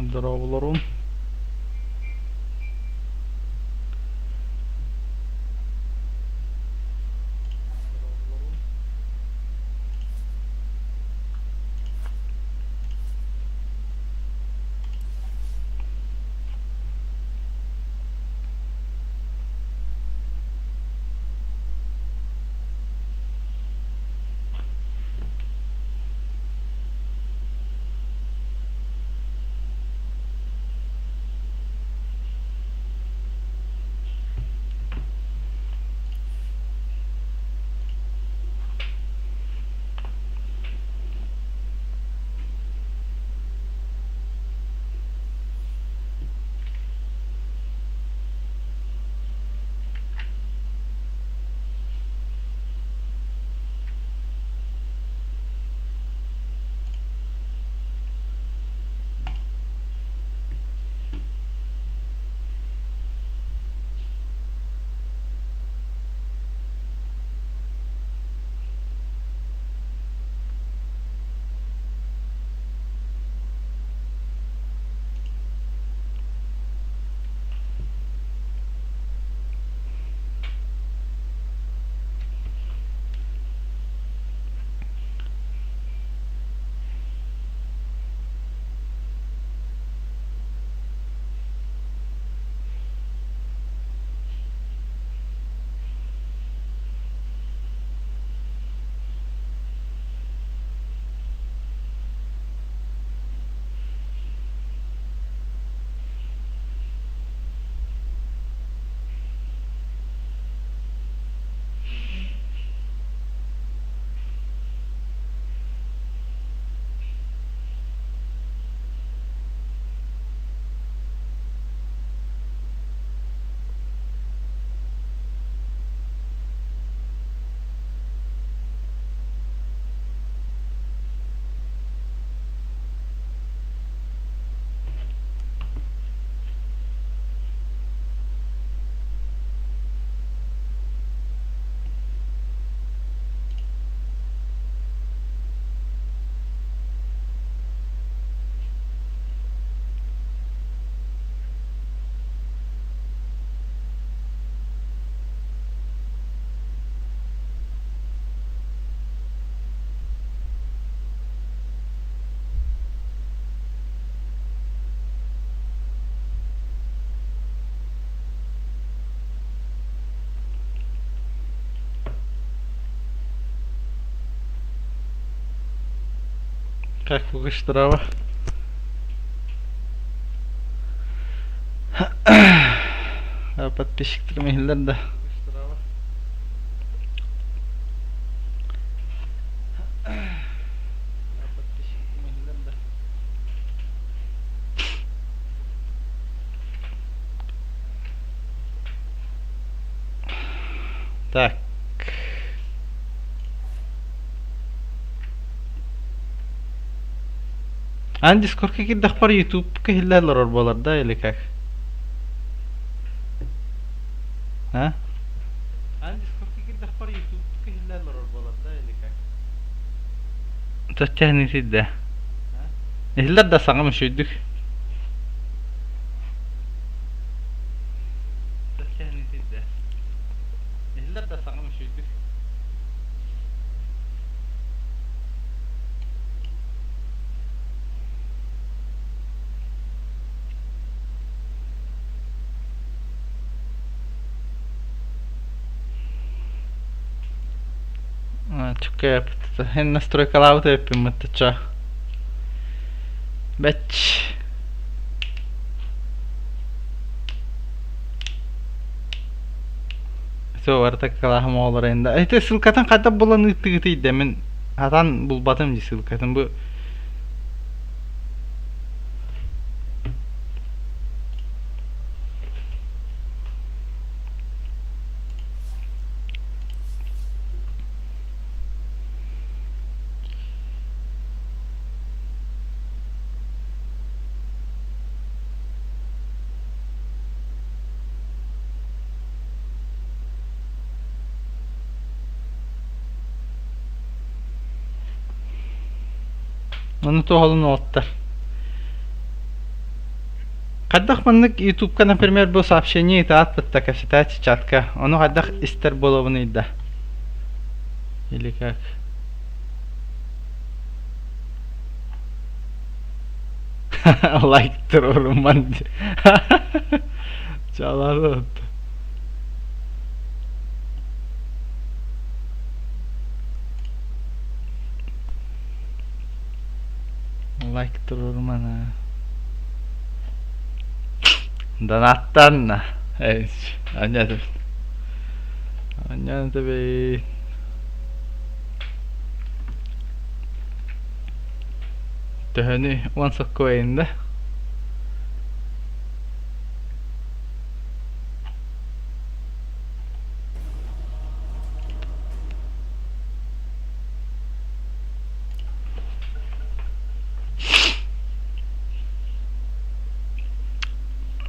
Здраволорун. Как Strava? Подписчиктер мехлер да. Так. عندي سكور كده اخبار يوتيوب كهلا لرر بولر ده اللي كاك ها عندي سكور كده اخبار يوتيوب كهلا لرر بولر ده اللي كاك تتهني تده هلا ده ساقم مش يدك تتهني تده هلا ده ساقم مش يدك Чукай, hen настройка лаута е пиматача. Беч. Со вартак калахым олар энде. Айты сылкатын кайта булан ыттыгыты иде. Мен атан булбатым ди сылкатын бу. Onu tohalın ottар. Каддах маннык ютубка, например, был сообщение итаат подтака сетать чатка. Оно каддах истер боловны да. Или как? Лайк турурман. Чаларот. Лайк турурман. Донаттанна. Анятып. Анятып. Töhöny on sokkoinda.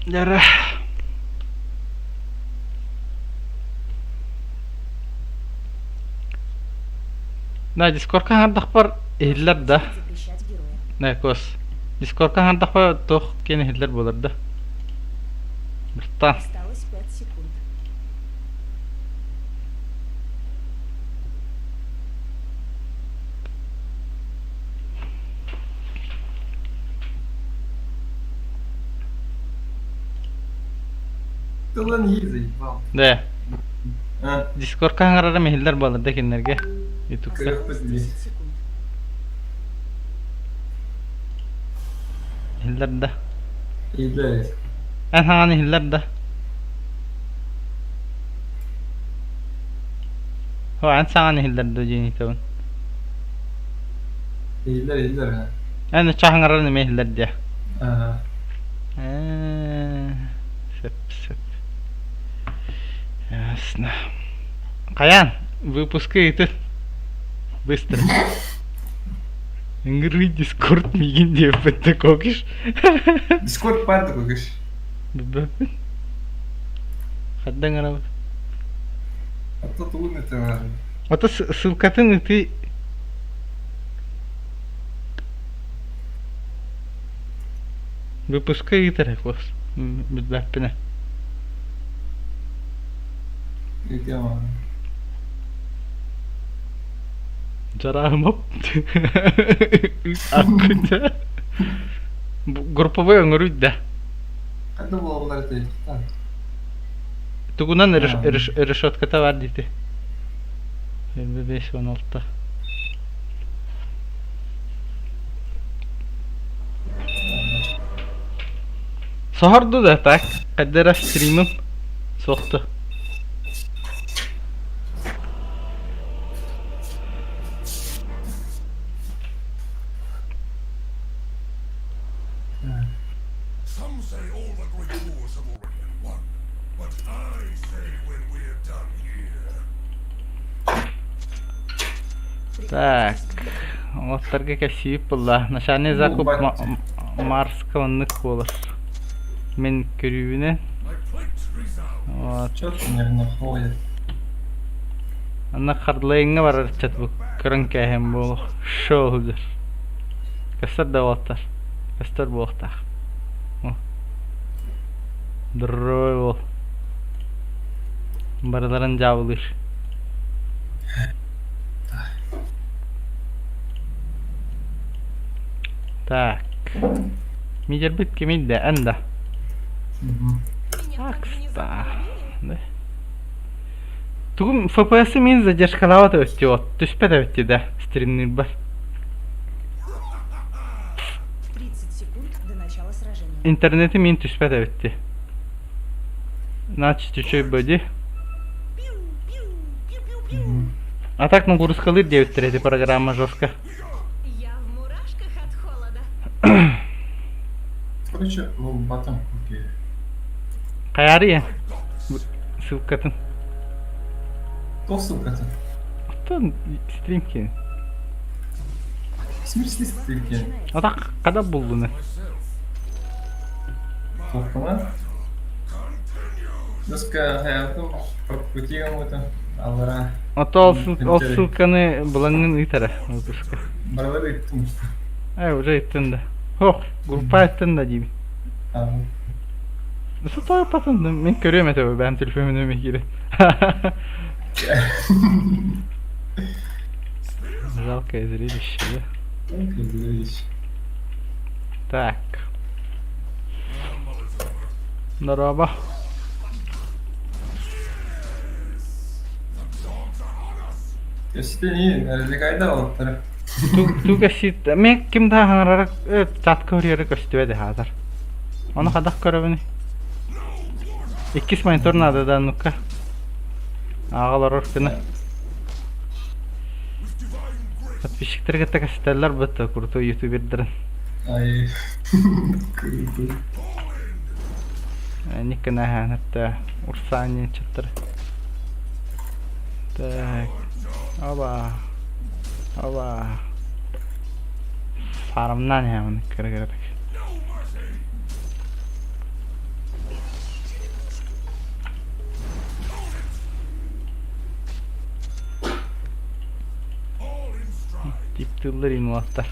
Jara. На Discord-ка хандах бар эллер да. Не кос. Discord-ка хандах бар тох кene эллер болар да. Биртан. Осталось 5 секунд. Ты lan iyi заебал. Да. А, Discord-ка хангарара мехиллер болар да кеннерге. YouTube-ка. кырык 10 секунд. Эллер да. İyi de. Эн хаганы эллер да. Хо эн саганы эллер да жени тавын. İyiler ha. Эн чахангарара мехиллер да. Aha. Сэп. Ясно. Каян, выпускай это быстро. Ингры Discord мигин деп бетте кокиш. Discord парты көгіш. Бэбэбэн. Хаддан ана. Ата туын это var. Ата ссылкатын ты выпускай это рекос. Бэбэбэн. İyi ama. Жарамап. Аккута. Групповой оңырույд да. Hadi bu oğulları değil. Tamam. Тугунан решетката бар дейти. 25-16. Сохорду да так. Каддера стримим. Соқты. Some say all the great wars have already been won, but I say when we're done here. Так. Оттарга кәсип була. Нашаны закуп Марсканнык болар. Мен көрүүнө. My plate resounds. Вот. Çok наверное ходят. Ана харлайыңа бар чат бу. Кранка hem бул. Шоудер. Кастар да ваттар. Кастар болтар. Дрой бол. Бараларын жабылыр. Так. Мидер бит кемидде анда. Акста. Да. Тугум FPS мен задержкалаваты өтті от. Түспеді өтті да. Стримнер бар. 30 секунд до начала сражения. Интернеті мен түспеді өтті. Значит, еще боди. А так на курскалыр 9 3 программа жестко. Я в мурашках от холода. Короче, ну батам купили. Каяры я. Ссылкатын. Толстый катан. Кто стримки? В смысле стрелки? А так когда был луна? Толкана? Доска hayatım прокрутил это. Аллара. А то ссылканы булаңын итара выпуска. Баралары иттім. Уже иттен да. Хох, группа иттен да дейм. Ага. Nasıl toy patındım? Ben görüyorum tabii benim telefonum önüme giri. Жалко, зрелище, да? Okey, zreliš. Так. Здорово. Gerçekten iyi. Nerede kayda oldukları. Ту гасит. Мен ким да ханарак чат көрүөрө көстүбеди азыр. Аны кадак көрөбүнү. 2 монитор надо ну-ка. Агалар оркуна. Подписчиктерге такасталар бутта крутой ютубердерин. Ay. Kırıldı. Никна ханатта урсаанин чаттар. Так. Оба. Оба. Фармнан ямын кыргырдык. All in stride. Tiптылар инваттар.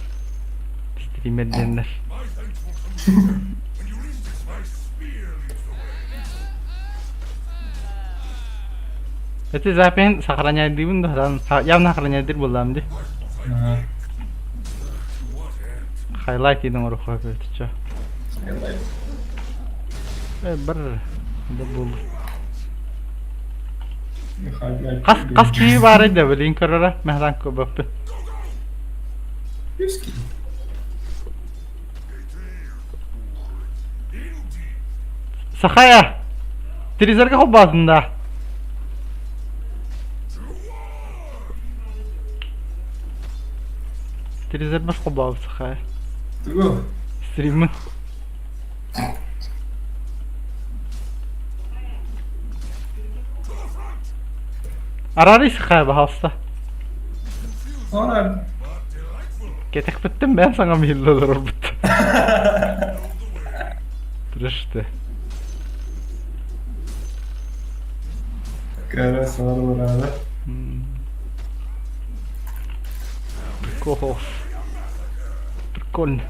Стримерденler. My thanks will come later. When you least expect, my spear leads the way. Это запен сохраняет дивин да, явно сохраняет дир булам ди. Aha. Хайлайт идем руху көтүчө. Yalay. Бир да бул. Highlight. Кас кийи бар эди билин көрөрө, мехдан көбөппү. 100 kilo. Сахая. Телевизорга хоббасында. Телевизор баш хоббабы Сахая. Dur. Стримин. Арары Сахая бахаста. Sonra Кетек биттим ben sana миллиолор бит. Треште. kara sonra burada. Прикол. Прикольно.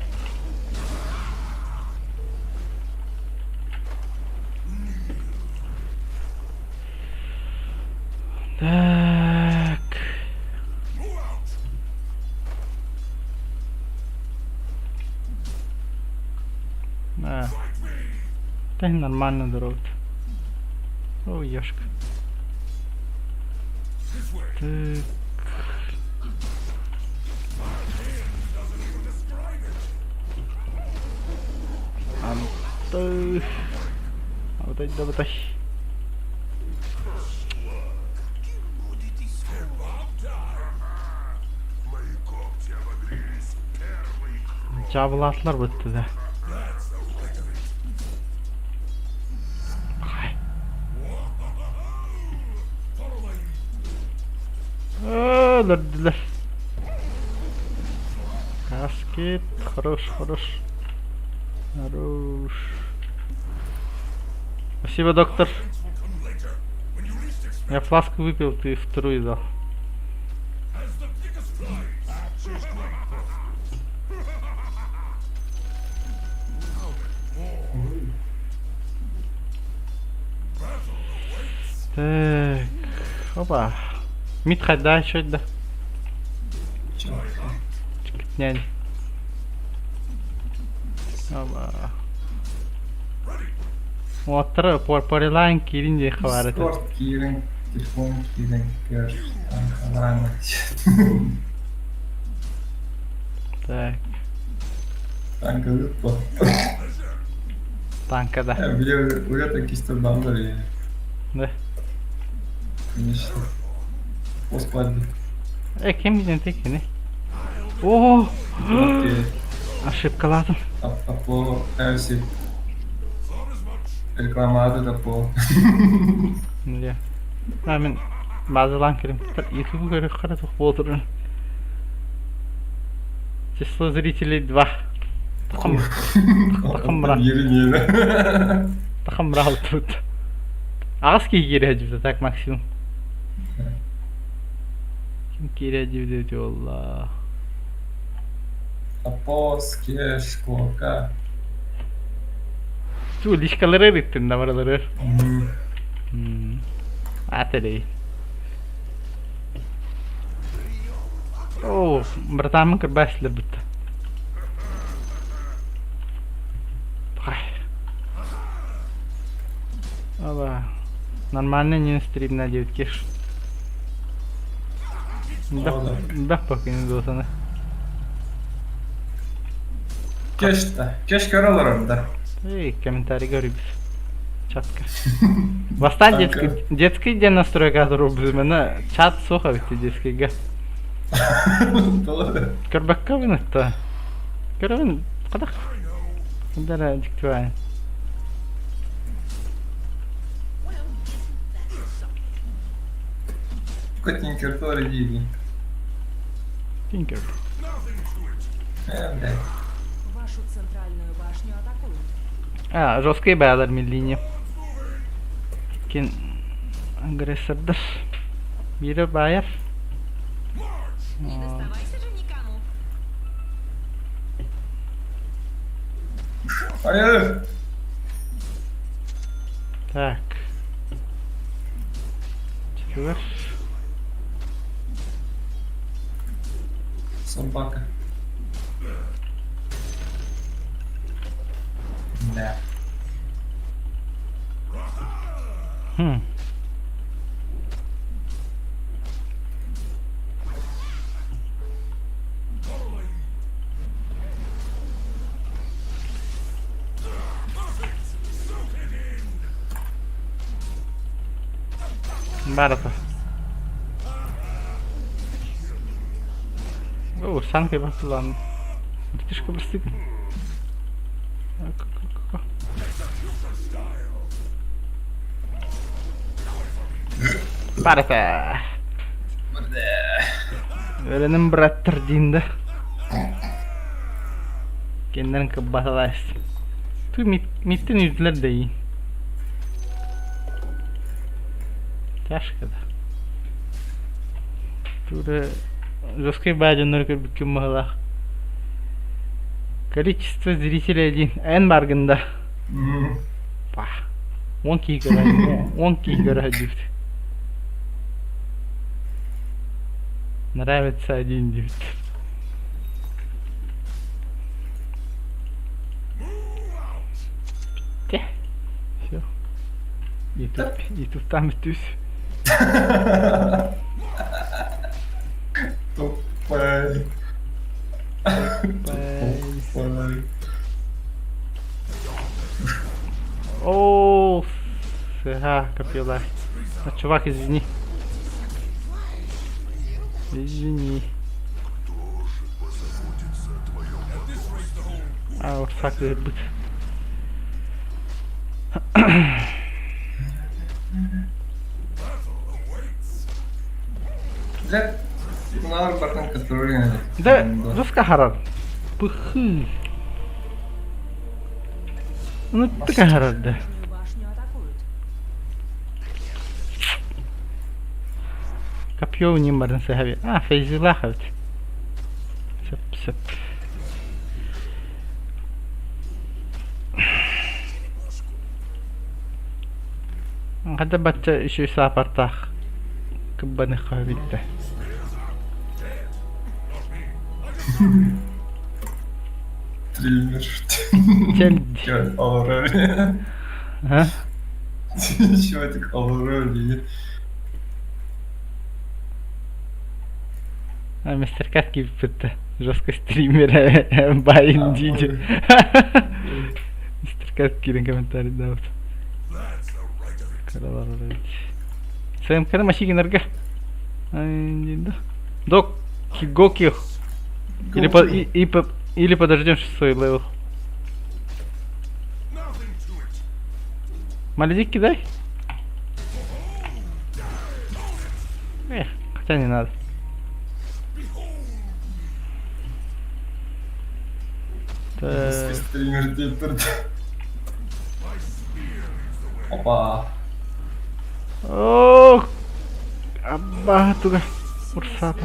Так. Да. Да нормально дорога. О, ёшка. Так. Антых. Вот это вот это. Жабылатылар бітті да. Öldürdüler. Каскет, хорош. Хорош. Спасибо, доктор. Я фласку выпил, ты вторую взял. Так, опа. Митхать, да, что это? Нянь. Опа. Вот, порелайн кирин де хварит. Discord kiring, telefon kiring, gör. Ankara'nın. Так, Tanka zıpla. танка, да. Ya biliyor, buraya da kişi bandır ya. Да. Конечно. Господи. Кем виден теки, не? О, Окей. ошибка lazım. Apo, Ersi. Reklamada da po. Ya. Ben bazılan kelim. YouTube'u göre karatı болдырын. Число зрителей 2. Takım bırak. Yerin yeri. Takım bırak тут. Ağız ki girecekti tak maksimum. Kim girecekti diyor Allah. Apo, Skesh, Koka. Tuh diskalarer itu namaraları. Мгм. Ateli. Oh, pertama kerbaslar betul. Aba. Нормально не стрим на девкиш. Ладно. Да, пока не должен. Keşke oralarında. Эй, комментарий говорит. Чатка. Бастан детский день настройка зробили. Чат слухався детский га. Doğru. Көрбәккә бин это. Көрәбен кадак. Дара диктуай. Котенький тоже дивный. Тинкер. Блядь. Вашу центральную башню атакуют. А, жесткие бәйләр миллине. Кин агрессордыр. Бире байыр. Не доставайся же никому. Hayır. Так. Çıkıyor. Собака. Да. Хм. Барата. О, санки басылан. Битишка бирсик. Барата. Öğrenim bıraktır dinde. Kendini kıbbatalayız. Tu mitten yüzler de iyi. Тяжко, да. Тут жесткий баджандар көрбүккө мыгылак. Количество зрителей один. Эн баргында. Па. 10 киге көрөдүт. Нравится один дивит. Все. YouTube там битүс. Тупой. Тупой. О, копила. А, чувак, извини. Извини. А, вот факт быть. Блядь, надо бартан контролировать. Да, жестко харар. Пыхы. Ну, такая харар, да. Центральную башню атакуют. Копье не можно сагавить. А, фейзила хавить. Сеп. Hadi baca isu sapartah kebane khawite. Триллер. Челди. Чё, Аврория? А? Чего так Аврория? А мистер Катки пытта. Жестко стримера Байн Диди. Мистер Катки на комментарий дал. Своим когда машиги нарга. Док Кигоки. Или подождем 6 левел. Маледик кидай. Хотя не надо. Стример Диппер. Опа. Ох, абба туга фурсата.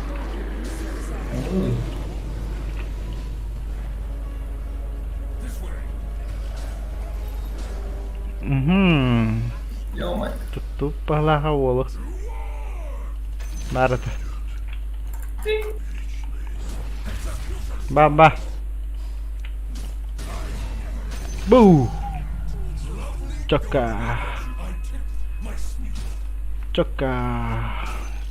Ё-моё. Туп палаха олу. Барата. Ба. Бу. Чока.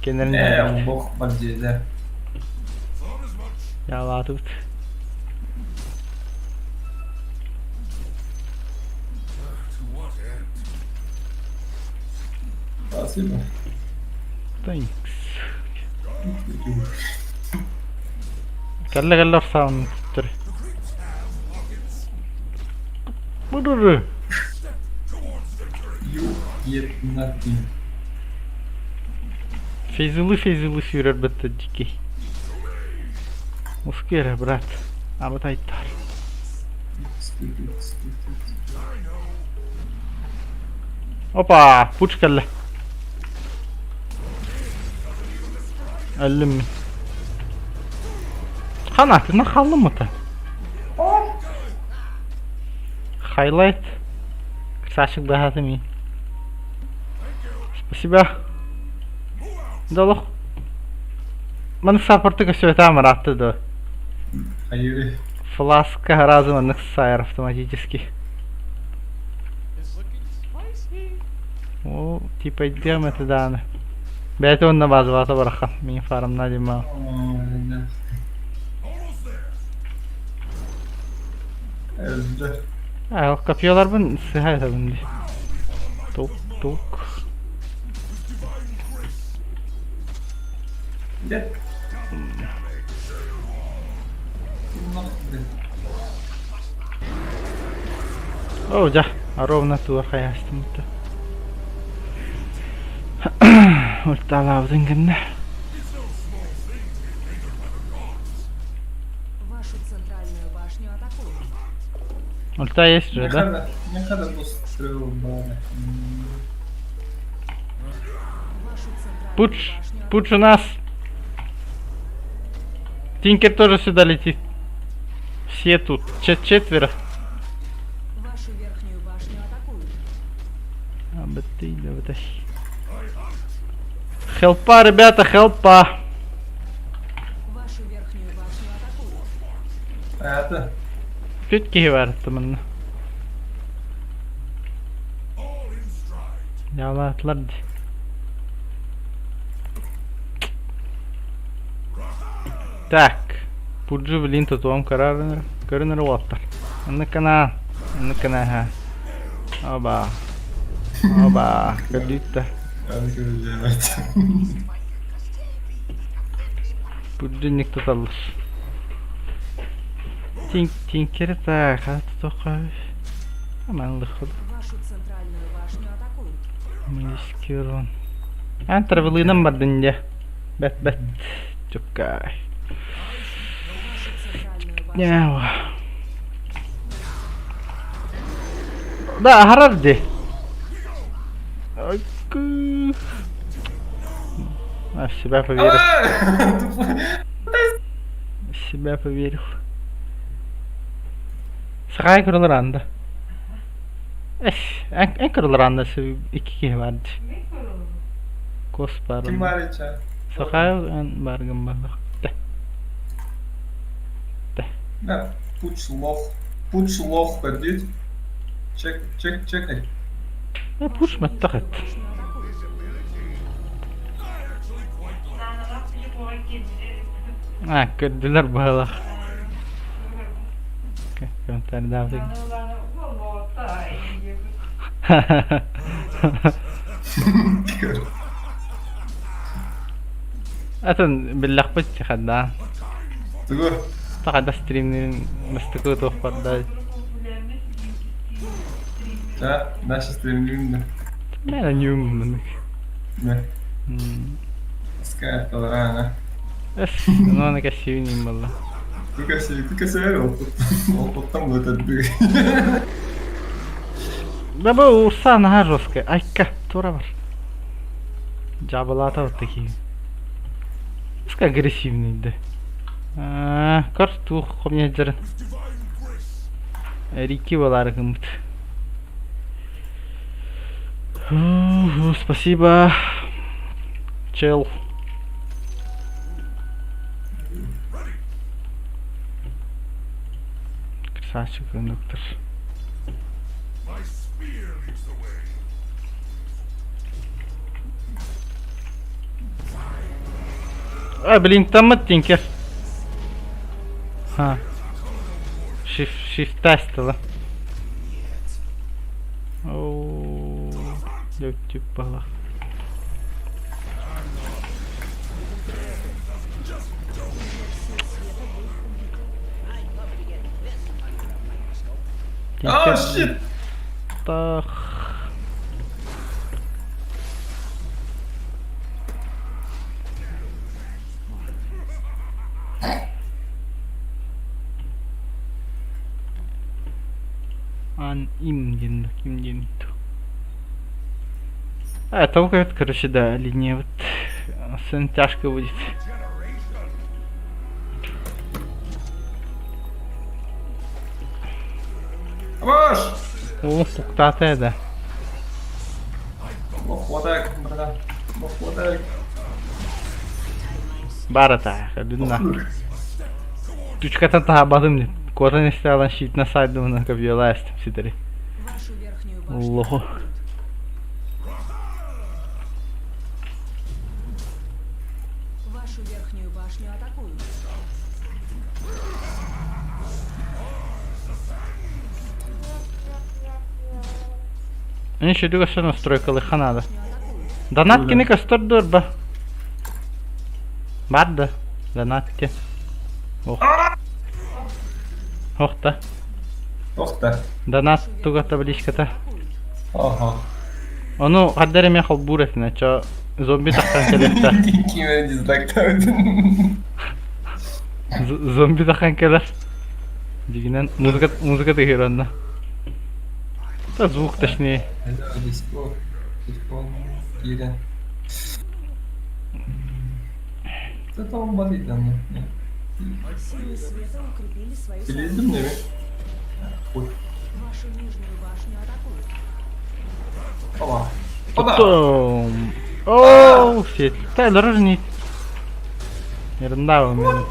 Kenarında. Бог подъедет. Ya тут. To what end? Спасибо. Thanks. Kalla sağın tuttur. Budur. Ебнатый. Feyzuli sürer bitti diki. Muskere brat. Ama taytar. Hoppa. Puç kalla. Öldüm mü? Kanatına kaldı mı ta? Highlight. Красавчик богатый. Спасибо. Долох. Мен саппортыга все это амратты да. Аюри. Фласка разумных сайр автоматически. О, типа идем это да. Бәйті онна базываты барақан. Мен фарымна дейма. Öldü. Aa, kapıyorlar bunu sıhhay tabi. Tok. Gel. О, да, ровно ту хаястым-то. Ульталавдың гэнэ. Вашу центральную башню атакуют. Ульта есть же, да? Не надо пострел бара. Вашу центральную Пуч башню у нас. Тинкер тоже сюда летит. Все тут. Четверо. Вашу верхнюю башню атакуют. А бы ты, да вытащи. Хелпа, ребята, хелпа. Вашу верхнюю башню атакуют. Это. Tütki var tımında. All in stride. Yalatlar. Так. Пуджи, блин, тут вам карыныр уаттар. Аныкана, ха. Оба. Кадитта. Пуджи никто талыш. Тинкер так, тоқай. Аманлы худ. Вашу центральную башню атакуют. Мискирон. Антравылыным бар дінде. Бәт. Чукай. Вашу центральную башню. Нява. Да, гаражди. Ой-ку. А, в себя поверил. В себя поверил. Сакай кырылыр анда. En kırılır anda şu iki kişi vardı. Kos var. Kim var içe? Sakay en bargın balık. Да, пуч лох ходит. Чекай. Push mu اتخذ. Ha, kördüler balık. Gönder davdık. Atın billakbıç çıkadda. Tugu. Takada streamlerin mıstıkı tohbarda. Да, наши стремления. Ben anyum bunu. Да. Пускай рано. Es, no ne kaşıyım valla. Ты косяри, опытом в этот дыр. Да bu ursana ha жестко. Айка, тура var. Джабалата вот такие. Пускай агрессивный, да. Карту хомня. Divine grace. Рики var gımıt. Спасибо. Чел. Красавчик, кондуктор. My spear leads the way. Блин, там Тинкер. Ха. Shift тестила. Оу. Лёгкий пала. А, щит! Так. Им то. Только это, короче, да, линия вот. Сын тяжко будет. Ваш! О, пуктата, да. Хватай, братан. Хватай. Барата, ходуна. Тучката табадым нет. Корен стала щит на сайт, думаю, как виоласт, сидери. Вашу верхнюю башню Лохо. атакуют. Вашу верхнюю башню атакуют. Ничего, друга что настройка лиханада. Башню атакуют. Донатки не кастор дурба. Бадда. Донатки. Ох. Ох та. Ох ты. Донат туга табличката. Ага. Ону хаддере мехал бурет, начо зомби тахтан келетта. Киме дизлайктаудын. Зомби тахтан келер. Дигинен музыка тегеранна. Та звук точнее. Диско. Телефон. Кирен. Это он болит, да? Силы света укрепили свою Перейди славу. мне. Ой. Вашу нижнюю башню атакуют. Опа. Опа. Том. Оу, shit. Та дорожнит. Ерндава мен.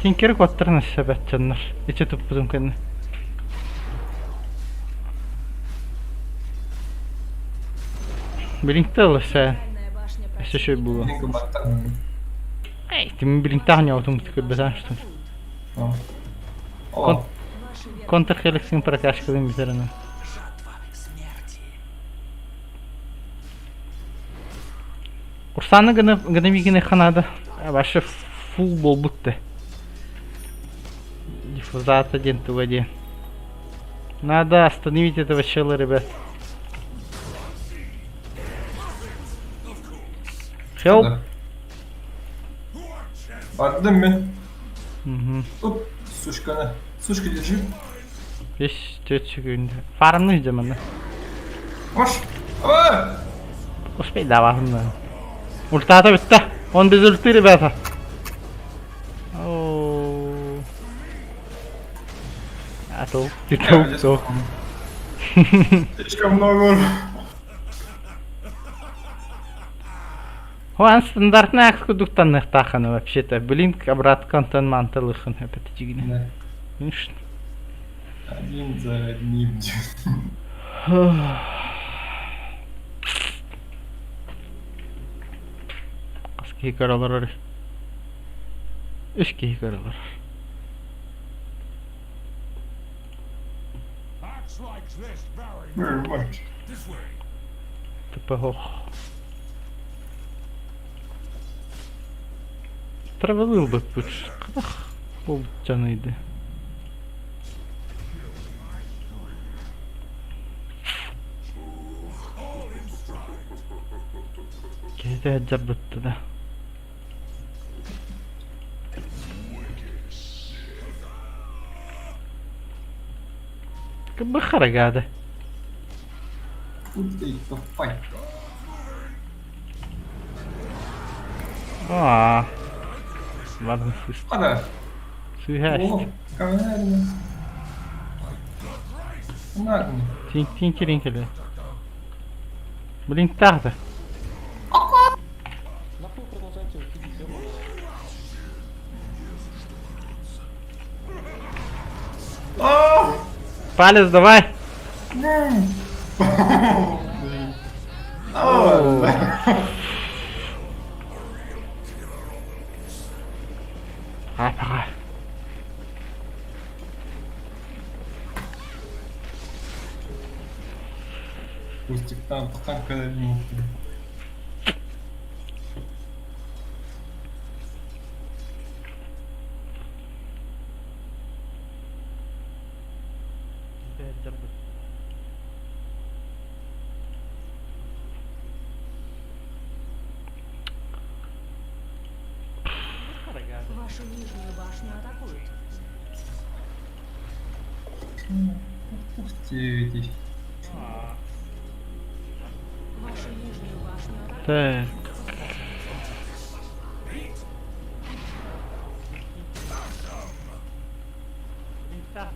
Тинкер коттырны себетченнер. Иче туппудум кенне. Блинкте лыша. Центральная башня Еще что было. Блин, баттар. Эй, ты мне блинкте не автоматически бежал, что ли? О. Кон- О. Ваши верхние Контрхелексин прокачка замедлена. Урсаны гномигины ханада. Ваше фул бол будто. Диффузат один в воде. Надо остановить этого чела, ребят. Help. Attım ben. Угу. Hop. Сушканы. Сушка держи. 5-4 секунды. Фармны ждем, да? Маш. Ава! Успей, да, ладно. Ультата битті. Он без ульты, ребята. Оу. А то, ты то. Слишком много. Он стандартный акскудуктанных таханы вообще-то. Блин, обрат контент лыхын. Опять тигни. Да. Конечно. Один за одним. Kaski hikaralar var. 3 hikaralar. Acts like this very Very much. this way. Типа ох. Травелил би тут. Полчанийди. Кейте джаббытты да. Как бы харагада. Тут ты топай. Ладно, слышь. Ада. Сүйhäst. О, камерно. Нагни. Тинкелинкеле. Блинк тахта. Нахуй продолжайте фидить, ёбаный. Палец давай. Пока. Кустиктан тукан kadar mümkün. Вашу нижнюю башню атакуют. Пустите. Вашу нижнюю башню атакуют. Так.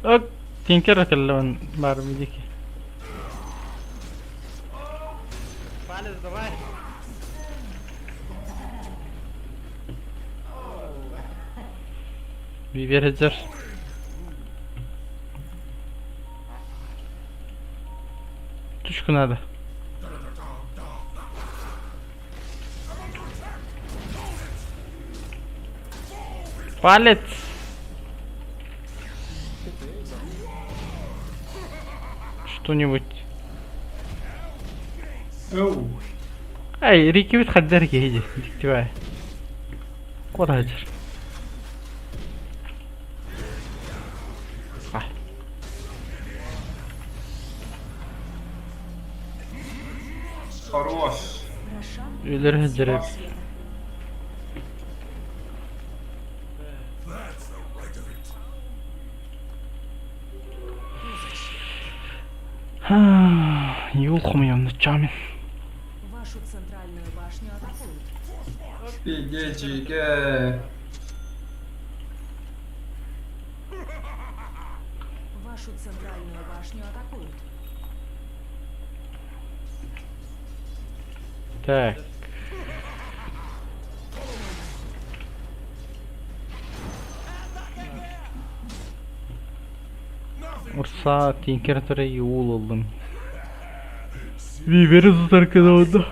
Ok, tinker كلمن برمیدی که Palace давай. Viver hazır. Düşkün hadi. Палец. Что-нибудь. Оу. Ай, Рики بتخدرك هيجي دكتواه. خد هجر. صح. Хорош. Рошан Ölür hecir hep. света. That's the right of it. Юлхмуем ночами. Вашу центральную башню атакуют. Пигечике. Вашу центральную башню атакуют. Так. Ursa Tinker'e yol oldum. Viveri tutar kadar oldu.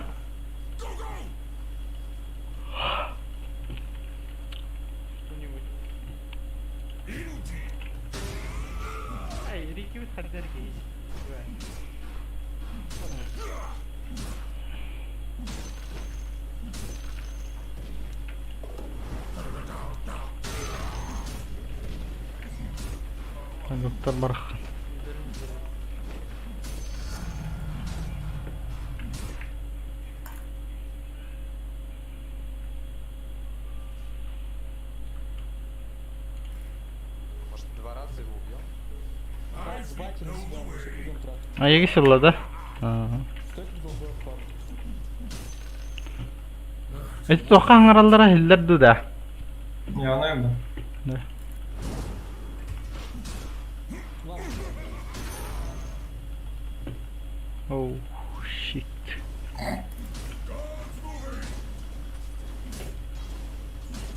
Doktor Barkhan. Может, 2 раза его убьем? Хватит на себя, мы еще будем тратить. А я гисела, да? Ага. Стойте долбоёб, парень. Эти тохан аралдара хиллерду да. Yanayım da. Да. Оу, щит.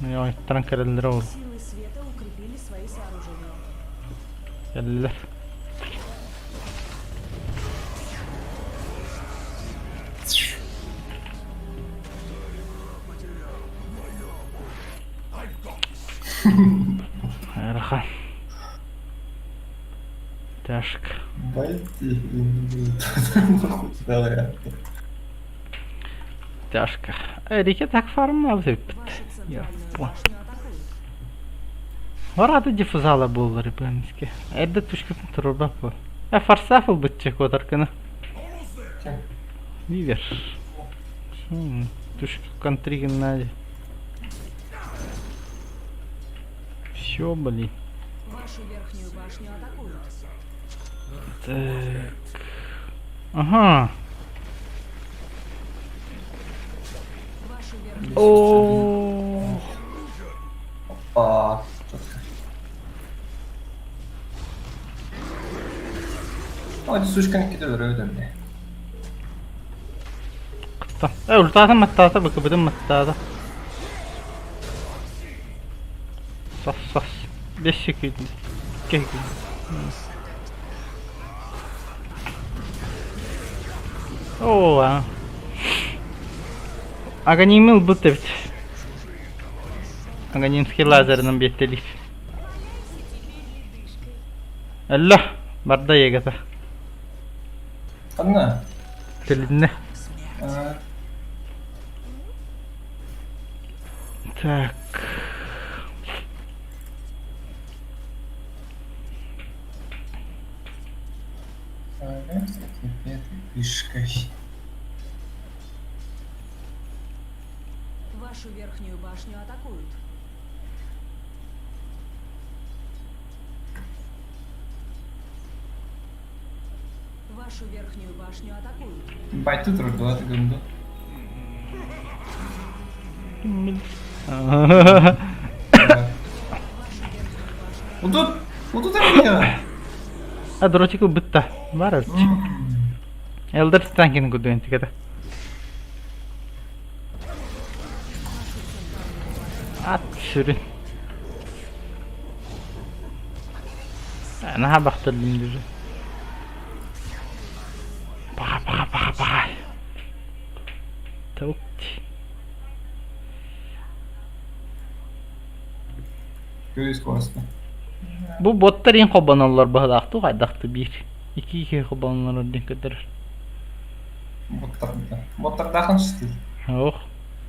Я транкерелдер Силы света укрепили свои сооружения. Geldiler. Erhan. Тяжко. Дайте. Давай. Тяжко. Рики так фармлап Вашу теппит. центральную Yapma. башню атакуют. Orada difuzala bulur benimki. Edde tuşkutun turba bu. Farsafıl bütçek o darkını. Viver. Тушка контригин надо. Все, блин. Вашу верхнюю башню атакуют. Так. Ага. Вашу верхнюю О. Aa. Hadi сушканки да өрөөд юм. Ультаата маттаата бакабыдын маттаата. Сас. 5 секунд. Кек. О. Аганимил бутевт. Аганимский лазерным беттелик. Алла, барда егата. Канна. Телинне. А, Так. ага, теперь пешкой. Вашу верхнюю башню атакуют. Вашу верхнюю башню атакуют. Байту трудно, ты гунду. Вот тут меня. А дротику бытта. Бараз. Элдер станкин гудуен тиката. At sürün. Ana baktırdım düzü. Baka. Tavuk. Görüyoruz konusunda. Bu botlar en kobanallar bahadaktı kaydaktı 1. 2 kobanallar ödün kadar. Bottlar daha çıktı. Oh.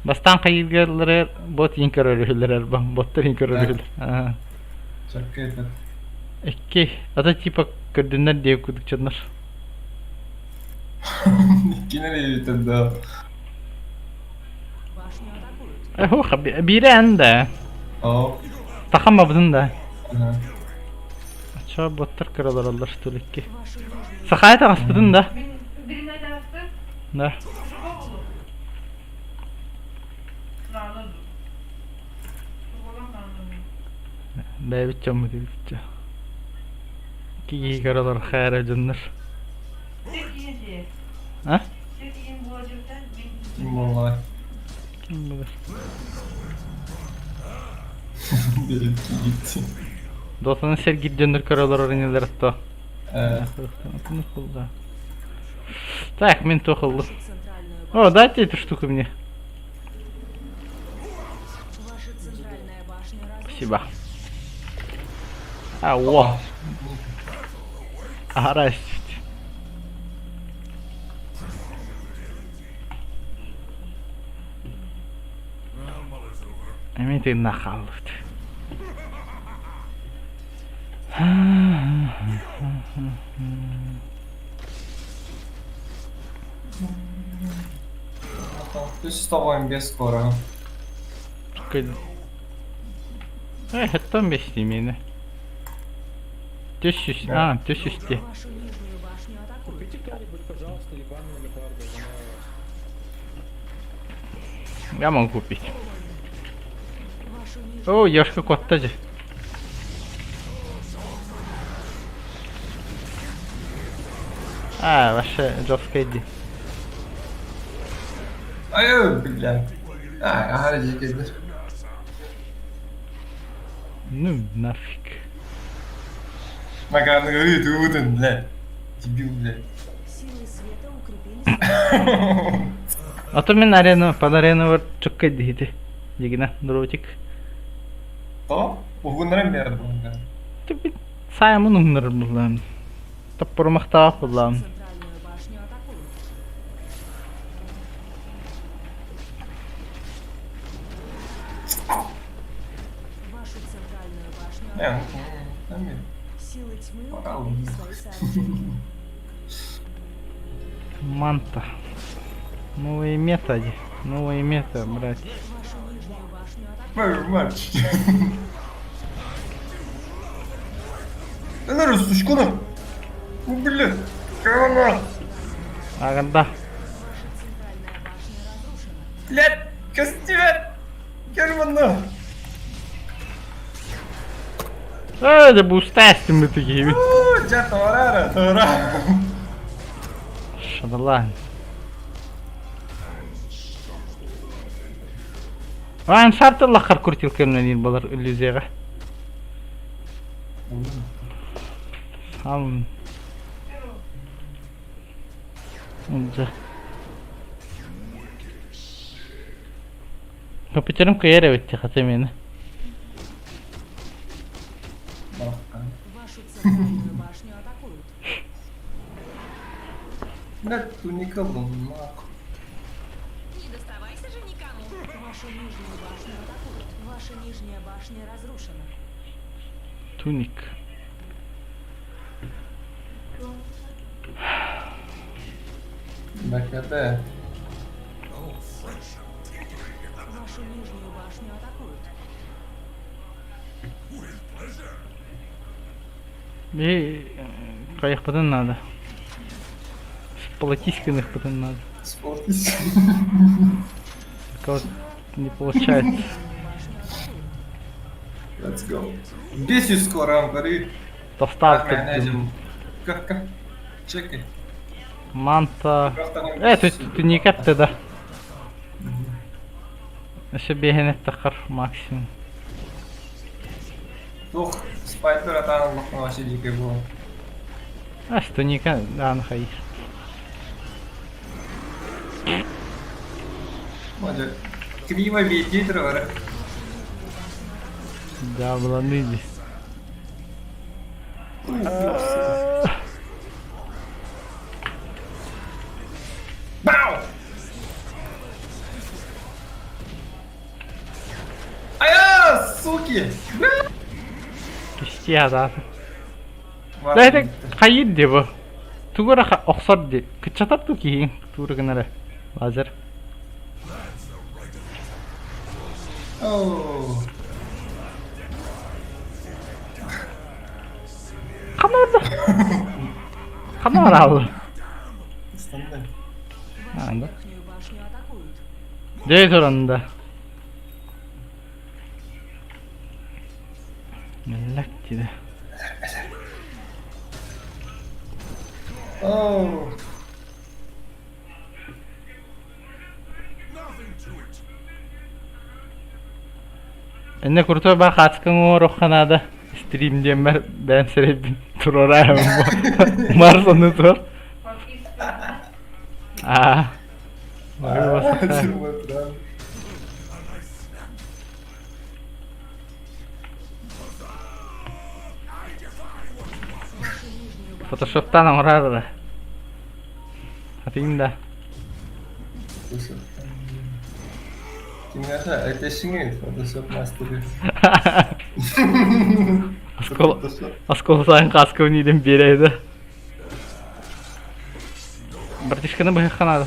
Bastan kayırgırları bot inkar örüyorlar bang botlar inkar örüyorlar. Çok kötü. Ekki. Ata tipa gördüğünden diye okuduk canlar. Yine ne yürütün daha. Башню атакуют. Oh biri ende. Oh. Takamamadın da. Aha. Aşağı botlar karalar Allah stolekki. Вашу нижнюю Sakayet astırdın da. Birine dersi Ne? çubuğa olur. Sınavda dur. Çubuğa anlamıyor. Ben biteceğim mi diye biteceğim. İki karalar hayal canlar. Tek iyi diye. Ha? Tek iyi bulacaktan bir Kim vallahi. Kim bilir. Benimki gitti. Dostanın sergi döndür karalar oranyalar hatta. Evet. Так, мен тохал. центральную О, дайте эту штуку мне. Ваша центральная башня разрушена. Спасибо. Ау. Арастить. Эмин ты нахал. Ты с тобой без скоро. Это вместе меня. Тещусь. А, тещусь. Вашу нижнюю башню атакуют. Купите кто-нибудь, пожалуйста, ебаную леопарда, умоляю вас. Я могу купить. Вашу нижнюю О, ёшка котта же. А, ваша жесткая иди. Ай, блядь. Ай, ага, дикий. Ну, нафиг. Макар, говорит, уден, блядь. Дебил, блядь. силы света укрепили. А то мен арену, под арену чукка дихите. Дигна, дротик. То? Угунрам берді бұнда. Типа, саймон умнар булам. Таппор махтаах булам. Центральную башню атакуют. Вашу центральную башню Не, атакуют. там є. Силы тьмы Пока укрепили умно. свои сооружения. Манта. Новые методы. Новые методы, брать. Вашу нижнюю башню атакуют. Мэр, матч. Да на сучкуна. Ну, блядь. Кого? Аганда. Ваша центральная башня разрушена. Блядь, костюм. Германа. Да бустасти мы такие. Ууу, джа, товарара, товарара. başladı lan. Lan şart Allah kar kurtilkenler değil balar illüziyaga. Tamam. Olacak. Kapıcının kıyar evet hatemini. Балакан. Вашу центральную башню атакуют. Блядь, туника был, нахуй. Не доставайся же никому. Вашу нижнюю башню атакуют. Ваша нижняя башня разрушена. Tunik. Бакяте. Вашу нижнюю башню атакуют. Bir kayak button надо. Полотисканных button надо. Спортись. Вот не получается. Let's go. 500 скоро, говори. Доставка. Как? Чекай. Манта. Туник да. Еще бегает тахар максимум. Тух, спайпер атаның мақна вообще дикий был. А что туника, да, находишь. Может, криво видит ровер. Да, была ныди. Бау! Ая, суки! Кисти да. Да это хайд деп. Тугора оксор деп. Кычатап ту кийин тургунара. Азыр. Оу. Камера алды. Стандарт. Анда. Верхнюю башню атакуют. Дей туранда. Меллак диде. Оу. Энне курто ба хацкан роханада. Стримден ben серебин турорайм. Марсону тур. Подписка. А. Var Photoshop'tan uğrar. Atayım da. Kimyasa ateşini Photoshop master'ı. Askol sayın kaskı oynaydım bireydi. Братишканы быһык канады.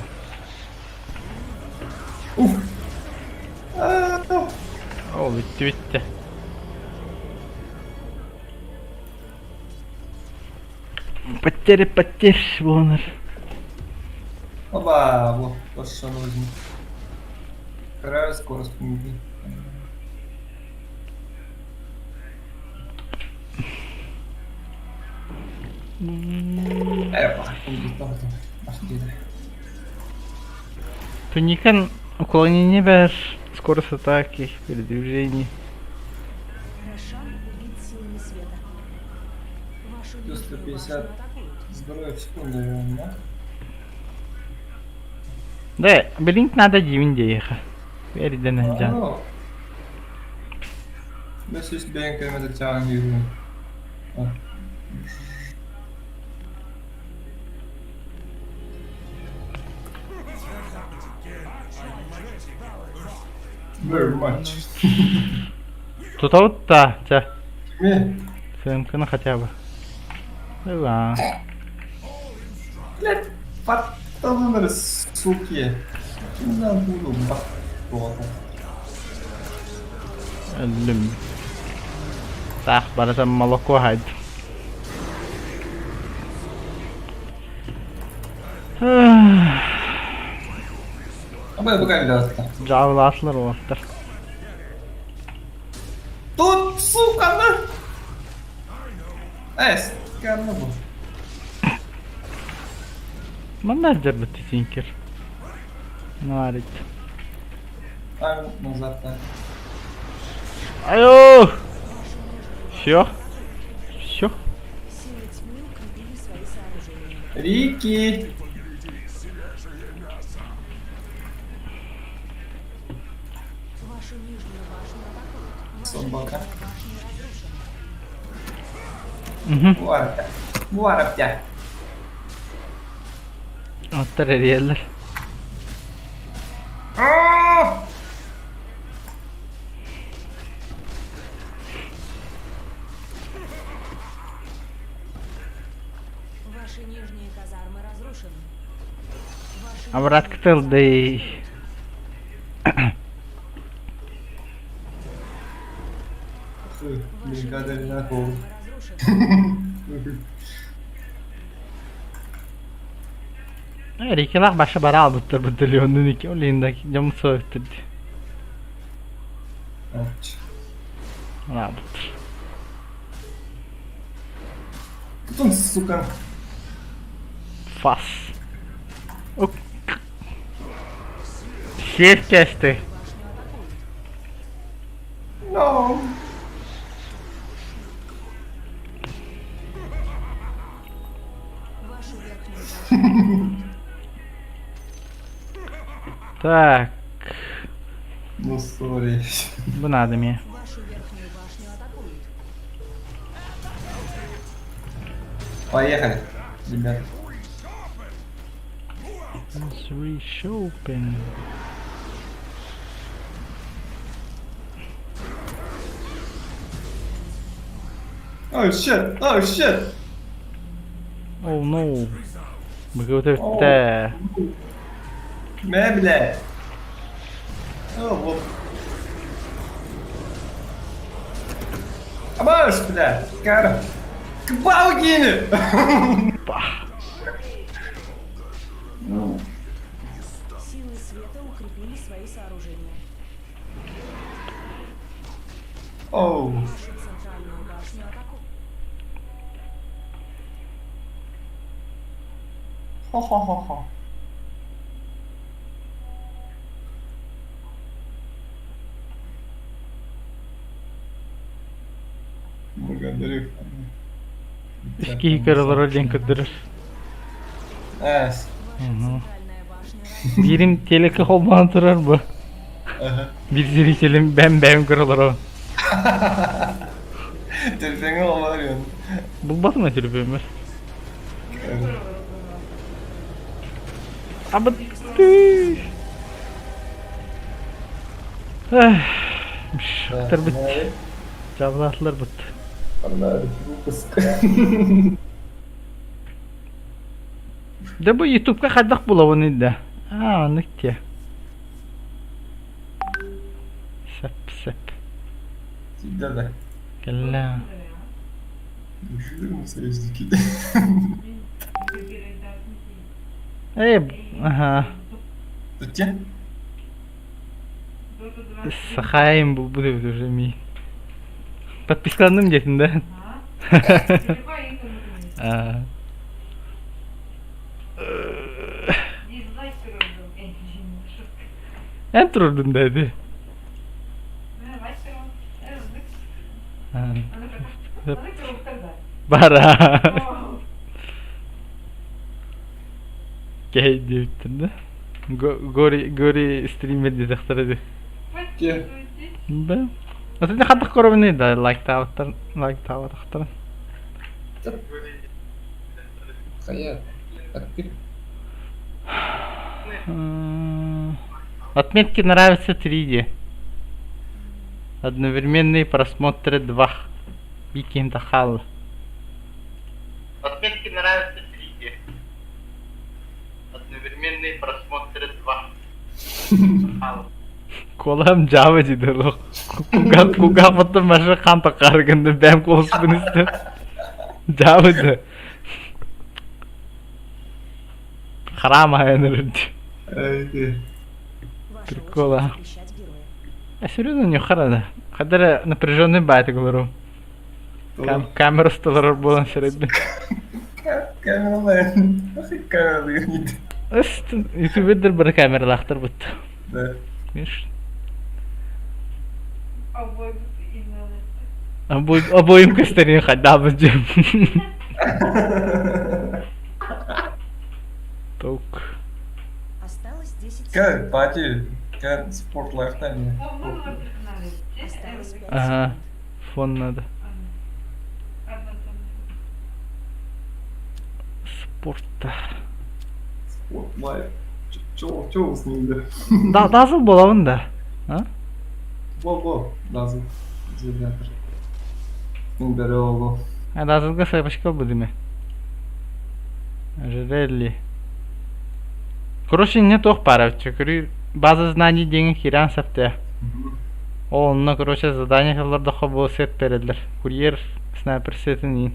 О, bitти. Потерь буланыр. Оба, вот, пошел возьми. Какая скорость книги? Эпа, Туникан уклонение бер, скорость атаки, передвижение. Рошан убит силами света. Вашу Плюс нижнюю 150 башню атакуют. здоровья в секунду, наверное, Да, блинк надо дивин дееха. Переден да? жан. Ну, без есть бенками затягиваю. Very much. Тут вот та, тя. Не, СМК хотя бы. Да. блядь, потом суки. Не буду бахтота. Ölüm. Так, барасам молоко хайд. Абай быка видаться. Жавласлар оттар. Тут, сука, на! Скарно был. Менеджер бы ты тинкер. Наварить. А, назад, да. Айо! Все? Все? Силы тьмы укрепили свои сооружения. Рики! Вашу нижнюю башню атакуют. Ваша Собака. нижняя башня разрушена. Варапя. Варапя. Оттарар. А! Ваши нижние казармы разрушены. Ваши Обрат кытылды. Блин, когда на голову. разрушены. Рикелах башы бара албыттыр бутылиондун эки олейндaki жамы советtirdi. Ауч. Албыттыр. Tutun сука. Fas. Ук. Şef kesti. No. Вашу верхнюю башню. Так. Ну, сори. Bu ne adam ya? Вашу верхнюю башню атакуют. Поехали, ребят. Let's reshopen. Oh shit! Oh shit! Oh no. Бготевте. Мебля! Oh, вот. Абаш, бля! Кара! К Баугине! Силы света укрепили свои сооружения. Оу. Вашу центральную башню атакуют. Хо-хо-хо-хо. Благодарю. Eski karalara denk öldürür. Эс. Ваша Мгм. центральная башня Birim teleki olmadan durar mı? Ага. Bir zirikelim ben karalar o. Телефонга olmadan Bulmadın mı telefonu? Ama Şıktır bitti. Cavlatlar bitti. Да bu YouTube'ga qandaq bo'ladi endi? Ha, nitya. Sap. Всегда да. Kalla. Üşüdür mü sözlük? Aha. Tutya? Сахаем будет уже ми. Подписанным детям, да? А. En trudundaydı. Bara. Geldi bitirdi. Gori stream edildi taktırdı. Ben. Aslında hatta korabını da like taktırın. Hayat. Открыть. Отметки нравятся 3D. Одновременные просмотры 2. Викинда Халл. Отметки нравятся 3D. Одновременные просмотры 2. Колам Java dedi lo. Kuga foto maşı kan takargındı ben kolsuzunu istem. Java'dı. Харам аянырды. Прикола. защищать героя. А серьезно не харада. Когда напряженный байт говорю. Камера столара была средний. Камералар. Ах, камералар нет. YouTube'dir bir kameralar buttu. Да. Конечно. Обоих интернет. Обоим göstereyim haddamızcığım. Tavuk. Осталось 10 Как, Пати, как спорт лайфтайм. Можно посмотреть? Осталось 5 Aha. секунд. Fon adı. Одна там. Sportta. Спорт лайф. Чё вы с ним, да? Nasıl bulalım da? Ha? Во, lazım. Изолятор. Бері олу. Ha, Dazılga sayfaşka bu değil mi? Релли. Короче, не тох паравча. База знаний денег хиран сапте. Онна, короче, задание халарда хабо сет передлер. Курьер снайпер сетин ин.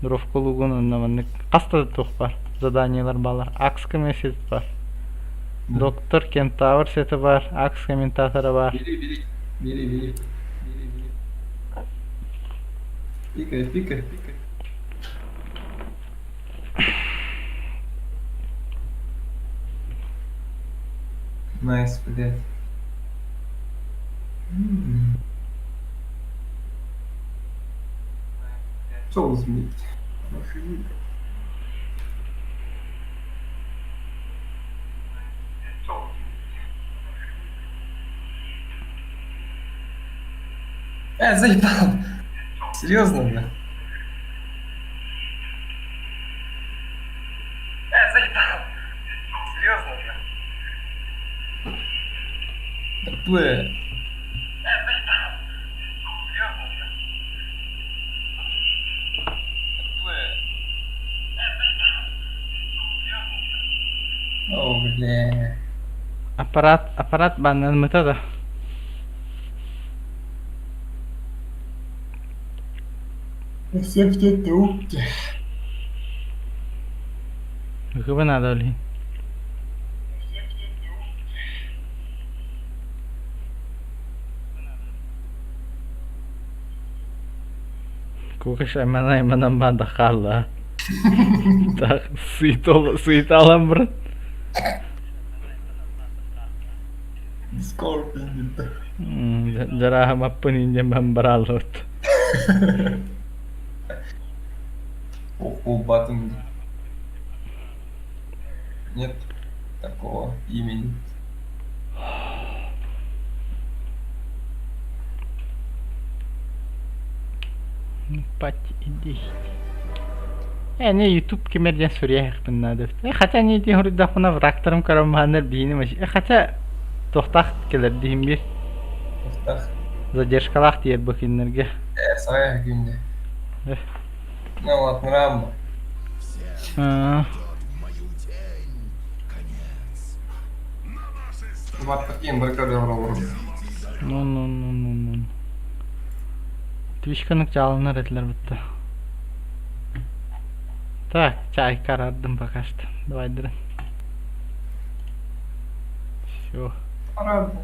Дровколугун оннаманнык. Каста тох бар. Заданиялар балар. Акс сет бар. Доктор Кентавр сети бар. Акс комментаторы бар. Бери. Пикай. Найс, блядь. Чё вы змеите? Заебал! Серьезно, бля? Заебал! Серьезно, бля? Бля. О, бля. Аппарат бандан мытада. Все в те трубки. Какого надо ли? Кукаш айманан банда халла. Так, суеталам, брат. Скорпион. Жараха маппын инжен бамбаралот. О, батон. Нет такого имени. Пати, иди. Не YouTube кемерден сурьях биннады. Хотя не ди хурда хуна вракторым караманер бини маш. Хотя тохтах келер дим бир. Устах. Задержкалах тиер бакиннерге. Сая günde. Ну ладно, Рамбо. Вот таким бракадевром. Ну. Twitch'kanık çalınır etler bitti. Так, чай карардым пока что. Давай, дрын. Все. Рамбо.